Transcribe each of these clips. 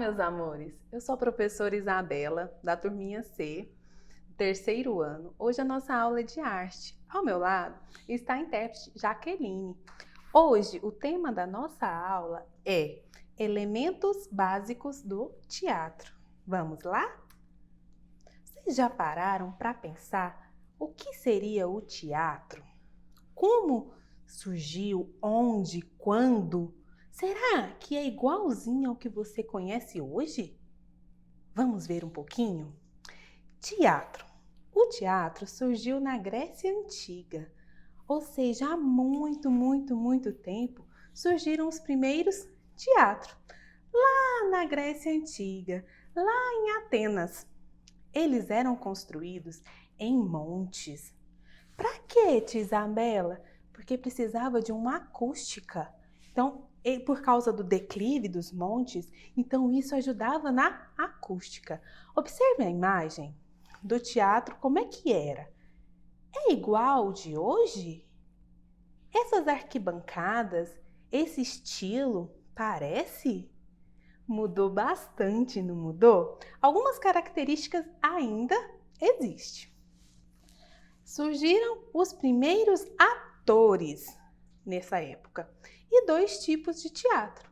Meus amores! Eu sou a professora Isabela, da turminha C, terceiro ano. Hoje a nossa aula é de arte. Ao meu lado está a intérprete Jaqueline. Hoje o tema da nossa aula é elementos básicos do teatro. Vamos lá? Vocês já pararam para pensar o que seria o teatro? Como surgiu? Onde? Quando? Será que é igualzinho ao que você conhece hoje? Vamos ver um pouquinho? Teatro. O teatro surgiu na Grécia Antiga, ou seja, há muito tempo surgiram os primeiros teatros. Lá na Grécia Antiga, lá em Atenas, eles eram construídos em montes. Para quê, tia Isabela? Porque precisava de uma acústica. Então, por causa do declive dos montes, então isso ajudava na acústica. Observe a imagem do teatro, como é que era. É igual ao de hoje? Essas arquibancadas, esse estilo, parece? Mudou bastante, não mudou? Algumas características ainda existem. Surgiram os primeiros atores nessa época e dois tipos de teatro,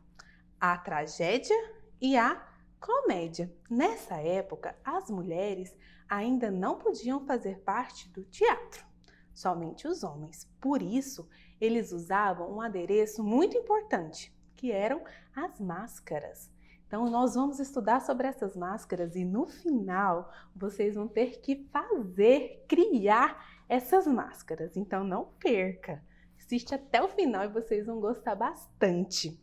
a tragédia e a comédia. Nessa época, as mulheres ainda não podiam fazer parte do teatro, somente os homens. Por isso, eles usavam um adereço muito importante, que eram as máscaras. Então, nós vamos estudar sobre essas máscaras e no final vocês vão ter que criar essas máscaras. Então, não perca! Assiste até o final e vocês vão gostar bastante.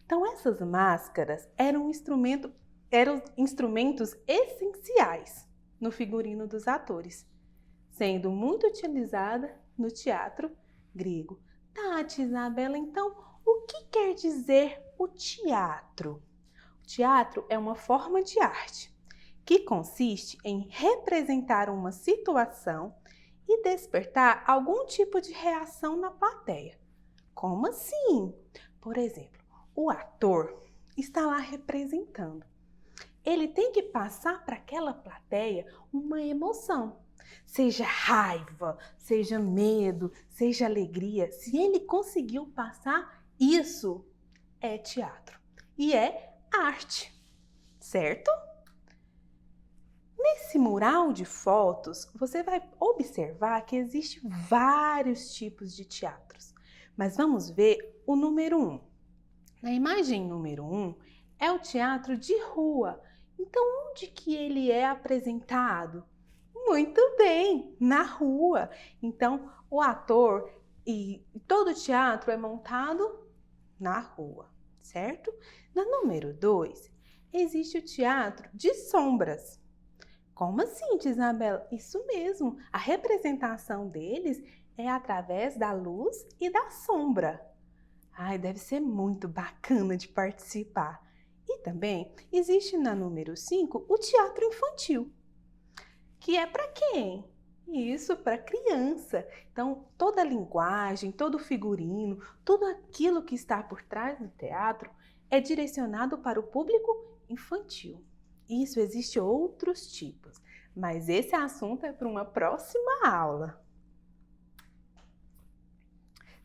Então, essas máscaras eram instrumentos essenciais no figurino dos atores, sendo muito utilizada no teatro grego. Tati, Isabela, então, o que quer dizer o teatro? O teatro é uma forma de arte que consiste em representar uma situação e despertar algum tipo de reação na plateia. Como assim? Por exemplo, o ator está lá representando. Ele tem que passar para aquela plateia uma emoção, seja raiva, seja medo, seja alegria. Se ele conseguiu passar, isso é teatro e é arte, certo? Nesse mural de fotos, você vai observar que existem vários tipos de teatros, mas vamos ver o número 1. Na imagem número 1 é o teatro de rua. Então, onde que ele é apresentado? Muito bem, na rua. Então, o ator e todo o teatro é montado na rua, certo? Na número 2, existe o teatro de sombras. Como assim, tia Isabela? Isso mesmo, a representação deles é através da luz e da sombra. Ai, deve ser muito bacana de participar. E também existe na número 5 o teatro infantil, que é para quem? Isso, para criança. Então, toda a linguagem, todo o figurino, tudo aquilo que está por trás do teatro é direcionado para o público infantil. Isso, existe outros tipos, mas esse assunto é para uma próxima aula.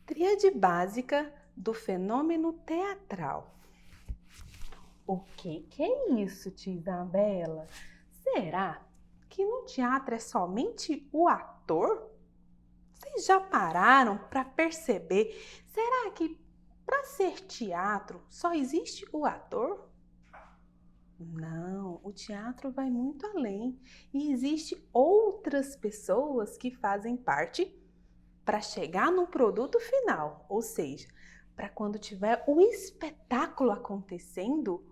Tríade básica do fenômeno teatral. O que é isso, tia Isabela? Será que no teatro é somente o ator? Vocês já pararam para perceber? Será que para ser teatro só existe o ator? Não, o teatro vai muito além e existe outras pessoas que fazem parte para chegar no produto final, ou seja, para quando tiver o espetáculo acontecendo,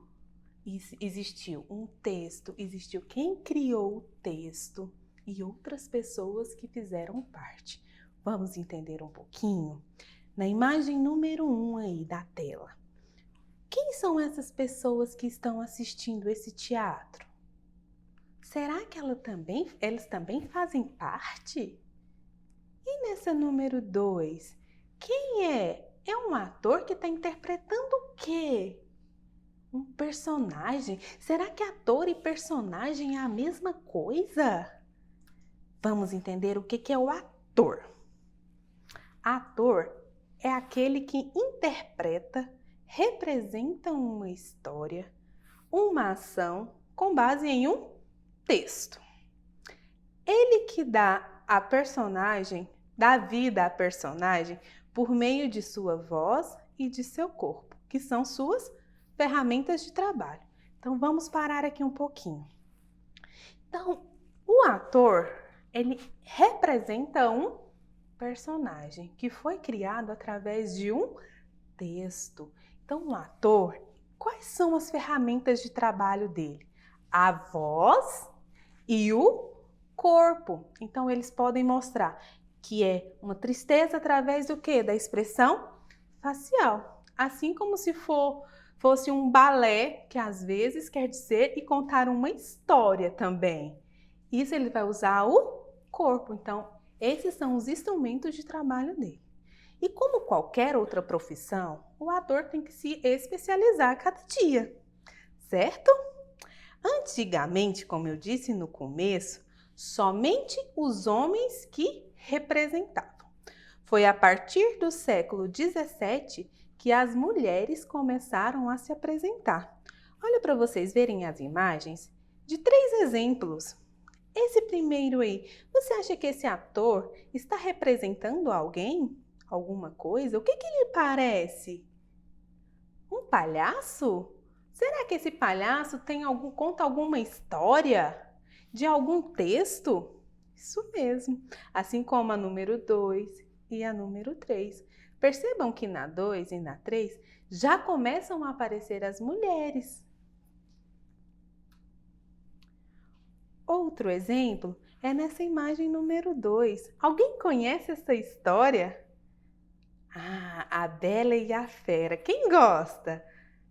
existiu um texto, existiu quem criou o texto e outras pessoas que fizeram parte. Vamos entender um pouquinho? Na imagem número 1 aí da tela, quem são essas pessoas que estão assistindo esse teatro? Será que eles também fazem parte? E nessa número 2, quem é? É um ator que está interpretando o quê? Um personagem? Será que ator e personagem é a mesma coisa? Vamos entender o que é o ator. Ator é aquele que interpreta, representa uma história, uma ação com base em um texto. Ele que dá a personagem, dá vida à personagem por meio de sua voz e de seu corpo, que são suas ferramentas de trabalho. Então vamos parar aqui um pouquinho. Então, o ator, ele representa um personagem que foi criado através de um texto. Então, o ator, quais são as ferramentas de trabalho dele? A voz e o corpo. Então, eles podem mostrar que é uma tristeza através do quê? Da expressão facial. Assim como se fosse um balé, que às vezes quer dizer e contar uma história também. Isso ele vai usar o corpo. Então, esses são os instrumentos de trabalho dele. E como qualquer outra profissão, o ator tem que se especializar a cada dia, certo? Antigamente, como eu disse no começo, somente os homens que representavam. Foi a partir do século XVII que as mulheres começaram a se apresentar. Olha para vocês verem as imagens de 3 exemplos. Esse primeiro aí, você acha que esse ator está representando alguém? Alguma coisa? O que ele parece? Um palhaço? Será que esse palhaço conta alguma história? De algum texto? Isso mesmo, assim como a número 2 e a número 3. Percebam que na 2 e na 3 já começam a aparecer as mulheres. Outro exemplo é nessa imagem número 2. Alguém conhece essa história? Ah, a Bela e a Fera. Quem gosta?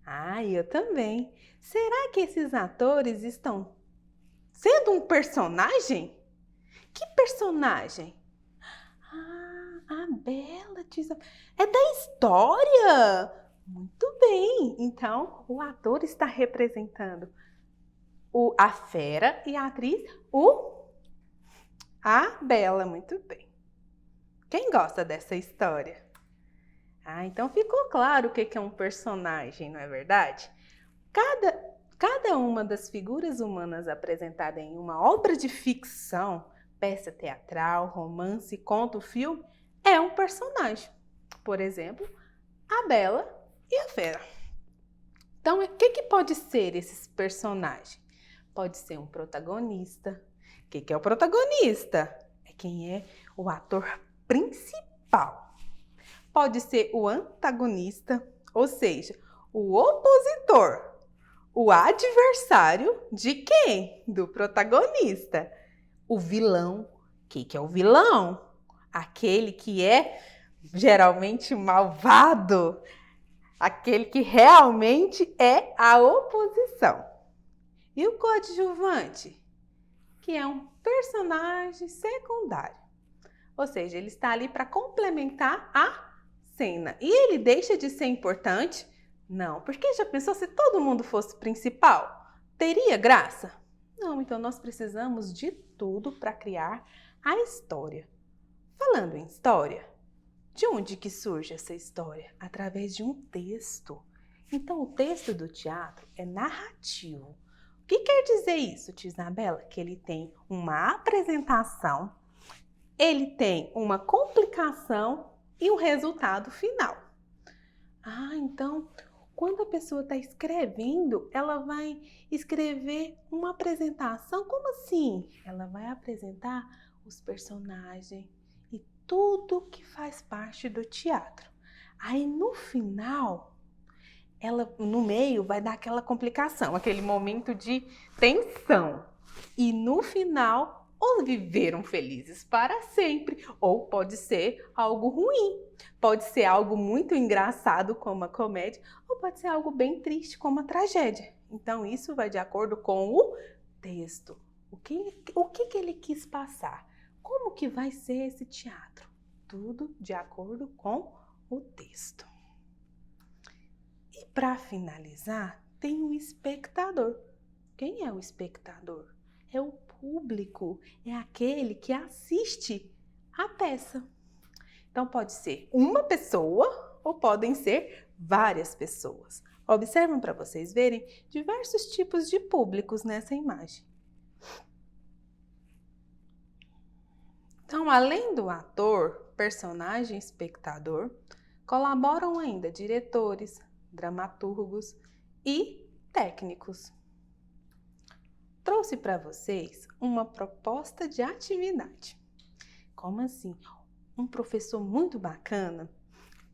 Ah, eu também. Será que esses atores estão sendo um personagem? Que personagem? Ah, a Bela diz... É da história! Muito bem! Então, o ator está representando a Fera e a atriz, a Bela. Muito bem. Quem gosta dessa história? Ah, então ficou claro o que é um personagem, não é verdade? Cada uma das figuras humanas apresentada em uma obra de ficção, peça teatral, romance, conto, filme, é um personagem. Por exemplo, a Bela e a Fera. Então, o que pode ser esses personagens? Pode ser um protagonista. O que é o protagonista? É quem é o ator principal. Pode ser o antagonista, ou seja, o opositor, o adversário de quem? Do protagonista. O vilão. O que é o vilão? Aquele que é geralmente malvado, aquele que realmente é a oposição. E o coadjuvante? Que é um personagem secundário. Ou seja, ele está ali para complementar a cena. E ele deixa de ser importante? Não, porque já pensou se todo mundo fosse principal? Teria graça? Não, então nós precisamos de tudo para criar a história. Falando em história, de onde que surge essa história? Através de um texto. Então, o texto do teatro é narrativo. O que quer dizer isso, tia Isabela? Que ele tem uma apresentação, ele tem uma complicação e um resultado final. Ah, então, quando a pessoa está escrevendo, ela vai escrever uma apresentação? Como assim? Ela vai apresentar os personagens e tudo que faz parte do teatro. Aí, no final, ela no meio vai dar aquela complicação, aquele momento de tensão. E no final, ou viveram felizes para sempre, ou pode ser algo ruim. Pode ser algo muito engraçado, como a comédia, ou pode ser algo bem triste, como a tragédia. Então, isso vai de acordo com o texto. O que ele quis passar? Como que vai ser esse teatro? Tudo de acordo com o texto. E para finalizar, tem um espectador. Quem é o espectador? É o público, é aquele que assiste a peça. Então pode ser uma pessoa ou podem ser várias pessoas. Observem para vocês verem diversos tipos de públicos nessa imagem. Então, além do ator, personagem, espectador, colaboram ainda diretores, dramaturgos e técnicos. Trouxe para vocês uma proposta de atividade. Como assim? Um professor muito bacana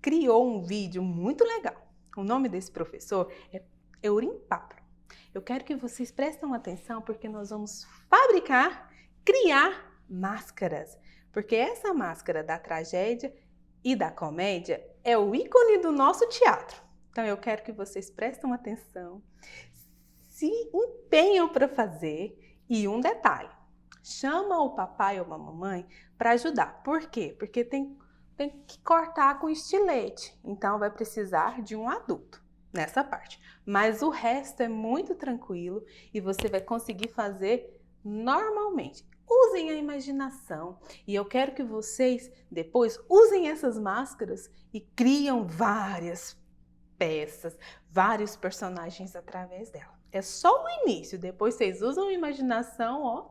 criou um vídeo muito legal. O nome desse professor é Eurim Pablo. Eu quero que vocês prestem atenção porque nós vamos criar máscaras. Porque essa máscara da tragédia e da comédia é o ícone do nosso teatro. Então eu quero que vocês prestem atenção, se empenham para fazer e um detalhe, chama o papai ou a mamãe para ajudar. Por quê? Porque tem que cortar com estilete, então vai precisar de um adulto nessa parte. Mas o resto é muito tranquilo e você vai conseguir fazer normalmente. Usem a imaginação e eu quero que vocês depois usem essas máscaras e criam várias peças, vários personagens através dela. É só o início, depois vocês usam a imaginação, ó,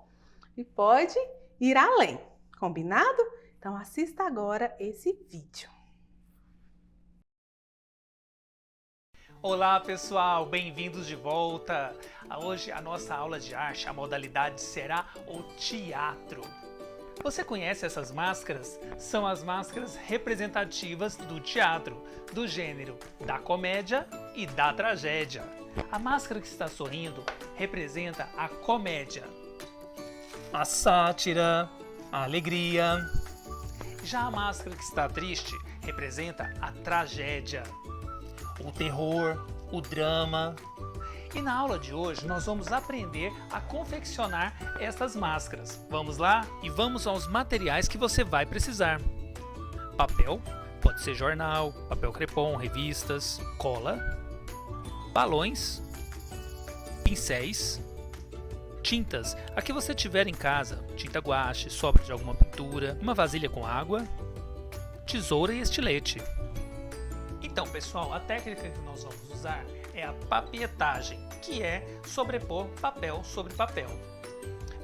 e pode ir além. Combinado? Então assista agora esse vídeo. Olá pessoal, bem-vindos de volta! Hoje a nossa aula de arte, a modalidade será o teatro. Você conhece essas máscaras? São as máscaras representativas do teatro, do gênero da comédia e da tragédia. A máscara que está sorrindo representa a comédia, a sátira, a alegria. Já a máscara que está triste representa a tragédia, o terror, o drama. E na aula de hoje nós vamos aprender a confeccionar essas máscaras. Vamos lá? E vamos aos materiais que você vai precisar. Papel, pode ser jornal, papel crepom, revistas, cola, balões, pincéis, tintas, a que você tiver em casa, tinta guache, sobra de alguma pintura, uma vasilha com água, tesoura e estilete. Então, pessoal, a técnica que nós vamos usar é a papietagem, que é sobrepor papel sobre papel.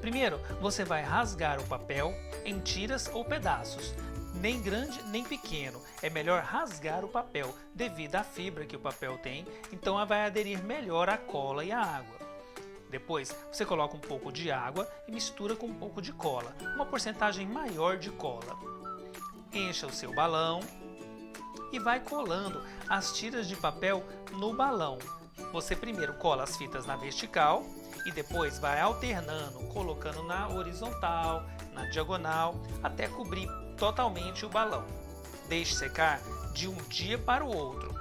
Primeiro, você vai rasgar o papel em tiras ou pedaços, nem grande nem pequeno. É melhor rasgar o papel devido à fibra que o papel tem, então ela vai aderir melhor à cola e à água. Depois, você coloca um pouco de água e mistura com um pouco de cola, uma porcentagem maior de cola. Encha o seu balão e vai colando as tiras de papel no balão. Você primeiro cola as fitas na vertical e depois vai alternando, colocando na horizontal, na diagonal, até cobrir totalmente o balão. Deixe secar de um dia para o outro.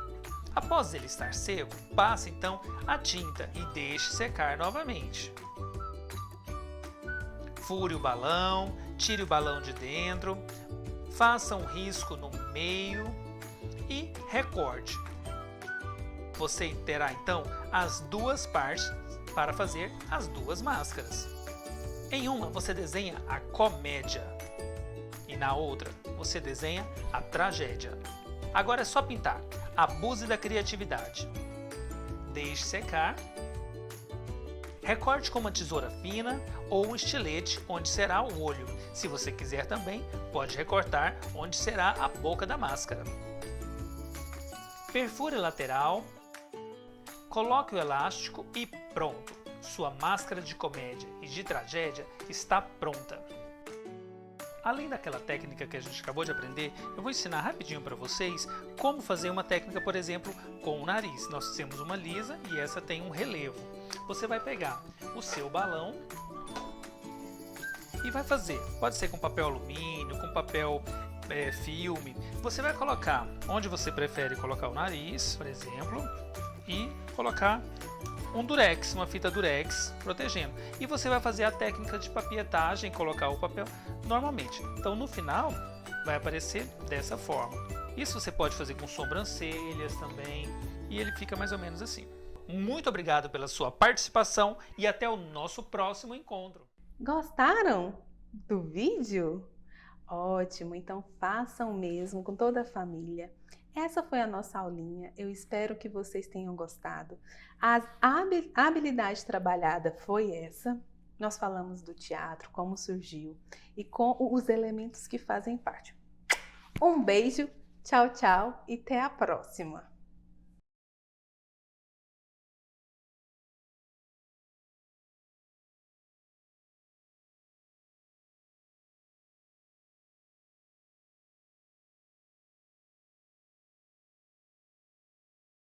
Após ele estar seco, passe então a tinta e deixe secar novamente. Fure o balão, tire o balão de dentro, faça um risco no meio e recorte. Você terá então as duas partes para fazer as duas máscaras. Em uma você desenha a comédia e na outra você desenha a tragédia. Agora é só pintar. Abuse da criatividade. Deixe secar. Recorte com uma tesoura fina ou um estilete onde será o olho. Se você quiser também, pode recortar onde será a boca da máscara. Perfure a lateral, coloque o elástico e pronto! Sua máscara de comédia e de tragédia está pronta! Além daquela técnica que a gente acabou de aprender, eu vou ensinar rapidinho para vocês como fazer uma técnica, por exemplo, com o nariz. Nós temos uma lisa e essa tem um relevo. Você vai pegar o seu balão e vai fazer, pode ser com papel alumínio, com papel filme. Você vai colocar onde você prefere colocar o nariz, por exemplo, e colocar um durex, uma fita durex protegendo. E você vai fazer a técnica de papietagem, colocar o papel normalmente. Então no final vai aparecer dessa forma. Isso você pode fazer com sobrancelhas também e ele fica mais ou menos assim. Muito obrigado pela sua participação e até o nosso próximo encontro. Gostaram do vídeo? Ótimo, então façam mesmo com toda a família. Essa foi a nossa aulinha, eu espero que vocês tenham gostado. A habilidade trabalhada foi essa. Nós falamos do teatro, como surgiu e com os elementos que fazem parte. Um beijo, tchau, tchau e até a próxima!